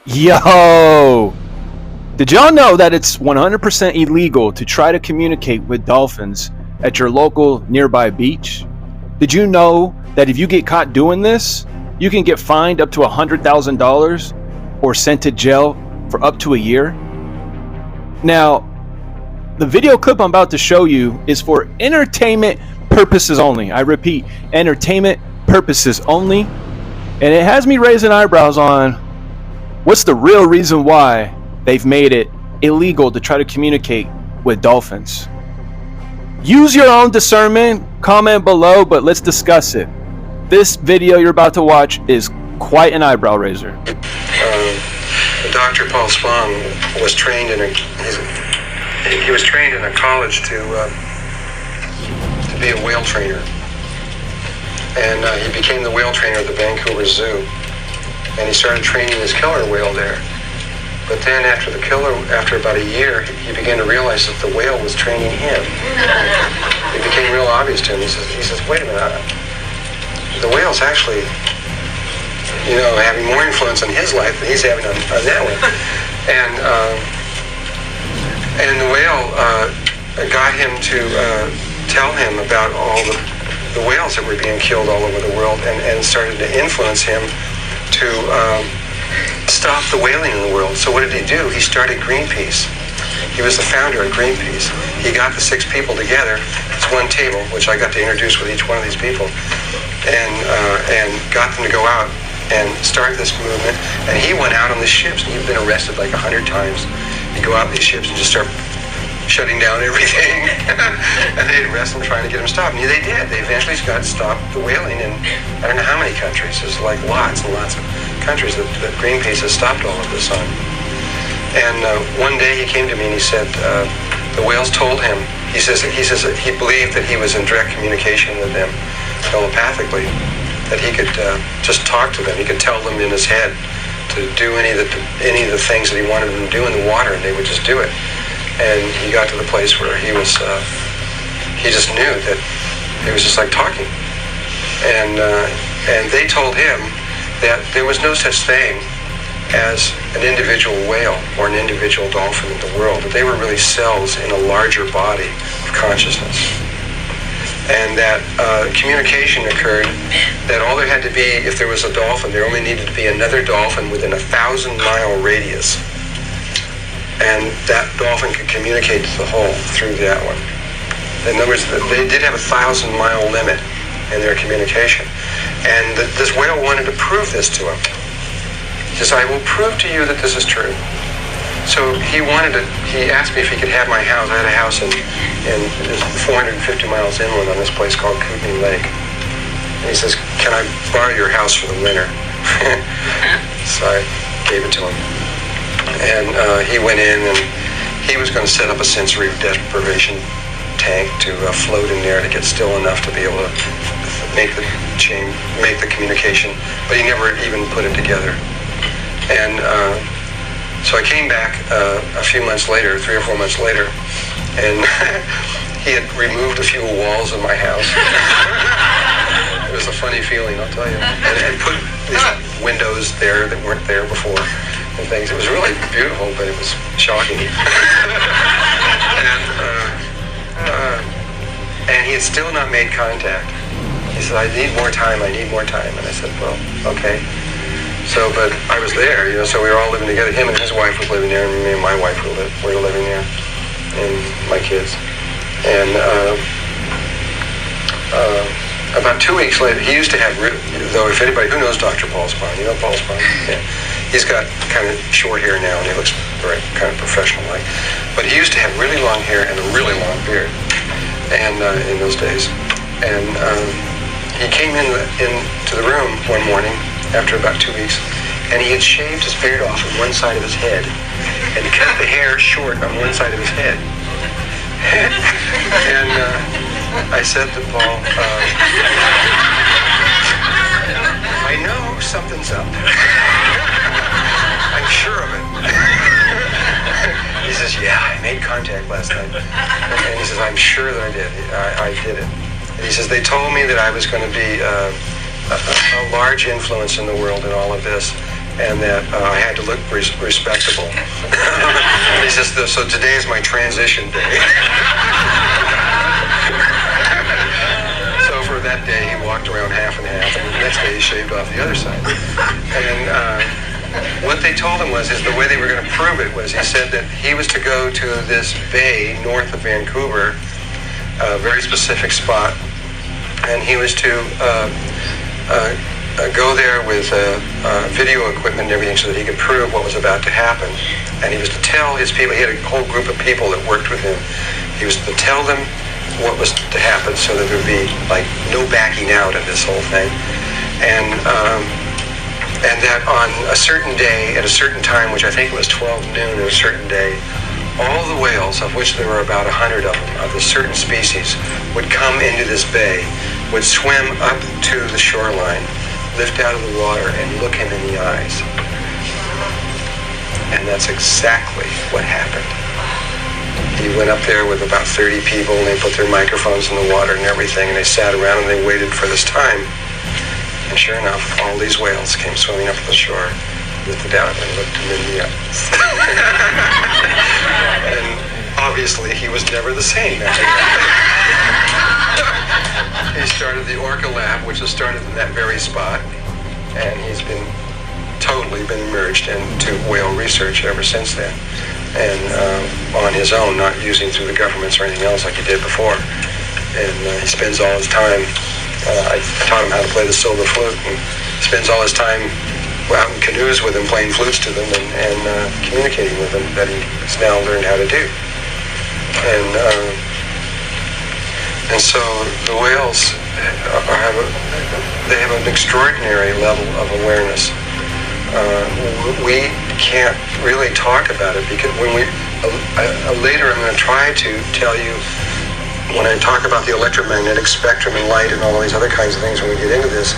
Yo! Did y'all know that it's 100% illegal to try to communicate with dolphins at your local nearby beach? Did you know that if you get caught doing this, you can get fined up to $100,000 or sent to jail for up to a year? Now, the video clip I'm about to show you is for entertainment purposes only. I repeat, entertainment purposes only. And it has me raising eyebrows on what's the real reason why they've made it illegal to try to communicate with dolphins. Use your own discernment, comment below, but let's discuss it. This video you're about to watch is quite an eyebrow raiser. Dr. Paul Swam was trained in a college to be a whale trainer, and he became the whale trainer at the Vancouver Zoo, and he started training his killer whale there. But then after about a year, he began to realize that the whale was training him. It became real obvious to him. He says, wait a minute, the whale's actually, having more influence on his life than he's having on that one. And the whale got him to tell him about all the whales that were being killed all over the world, and started to influence him to stop the whaling in the world. So what did he do? He started Greenpeace. He was the founder of Greenpeace. He got the 6 people together. It's one table, which I got to introduce with each one of these people, and got them to go out and start this movement. And he went out on the ships, and he'd been arrested like 100 times. He'd go out on these ships and just start shutting down everything. And they'd arrest him, trying to get him stopped. And they did. They eventually got stopped the whaling in I don't know how many countries. There's like lots and lots of countries that Greenpeace has stopped all of this on. And one day he came to me and he said, the whales told him, he says he believed that he was in direct communication with them telepathically, that he could just talk to them. He could tell them in his head to do any of the things that he wanted them to do in the water, and they would just do it. And he got to the place where he just knew that it was just like talking. And they told him that there was no such thing as an individual whale or an individual dolphin in the world, that they were really cells in a larger body of consciousness. And that communication occurred, that all there had to be, if there was a dolphin, there only needed to be another dolphin within a 1,000-mile radius. And that dolphin could communicate to the whole through that one. In other words, they did have a 1,000-mile limit in their communication. And this whale wanted to prove this to him. He says, I will prove to you that this is true. So he asked me if he could have my house. I had a house in 450 miles inland on this place called Kootenai Lake. And he says, can I borrow your house for the winter? So I gave it to him. And he went in, and he was going to set up a sensory deprivation tank to float in there to get still enough to be able to make the communication, but he never even put it together. And so I came back a few months later, 3 or 4 months later, and he had removed a few walls of my house. It was a funny feeling, I'll tell you. And put these windows there that weren't there before and things. It was really beautiful, but it was shocking. And he had still not made contact. He said, I need more time. And I said, well, okay. So, but I was there, so we were all living together. Him and his wife was living there, and me and my wife were living there, and my kids. And about 2 weeks later, he used to have, though if anybody, who knows Dr. Paul Spahn? You know Paul Spahn? Yeah. He's got kind of short hair now, and he looks very kind of professional-like. But he used to have really long hair and a really long beard, and in those days. And he came into the room one morning after about 2 weeks, and he had shaved his beard off on one side of his head and cut the hair short on one side of his head. And I said to Paul, I know something's up. I'm sure of it. He says, yeah, I made contact last night. And he says, I'm sure that I did. I did it. And he says, they told me that I was going to be a large influence in the world in all of this, and that I had to look respectable. He says, so today is my transition day. So for that day, he walked around half and half, and the next day he shaved off the other side. And what they told him is the way they were going to prove it was, he said that he was to go to this bay north of Vancouver, a very specific spot, and he was to go there with video equipment and everything so that he could prove what was about to happen. And he was to tell his people, he had a whole group of people that worked with him, he was to tell them what was to happen so that there would be like no backing out of this whole thing. And that on a certain day, at a certain time, which I think it was 12 noon on a certain day, all the whales, of which there were about 100 of them, of a certain species, would come into this bay, would swim up to the shoreline, lift out of the water, and look him in the eyes. And that's exactly what happened. He went up there with about 30 people, and they put their microphones in the water and everything, and they sat around and they waited for this time. And sure enough, all these whales came swimming up to the shore, lifted out, and looked him in the eyes. And obviously, he was never the same after that. He started the Orca Lab, which was started in that very spot, and he's been merged into whale research ever since then, and on his own, not using through the governments or anything else like he did before. And he spends all his time, I taught him how to play the silver flute, and spends all his time out in canoes with them, playing flutes to them, and communicating with them, that he's now learned how to do. And so the whales have an extraordinary level of awareness. We can't really talk about it because when later I'm going to try to tell you, when I talk about the electromagnetic spectrum and light and all these other kinds of things when we get into this,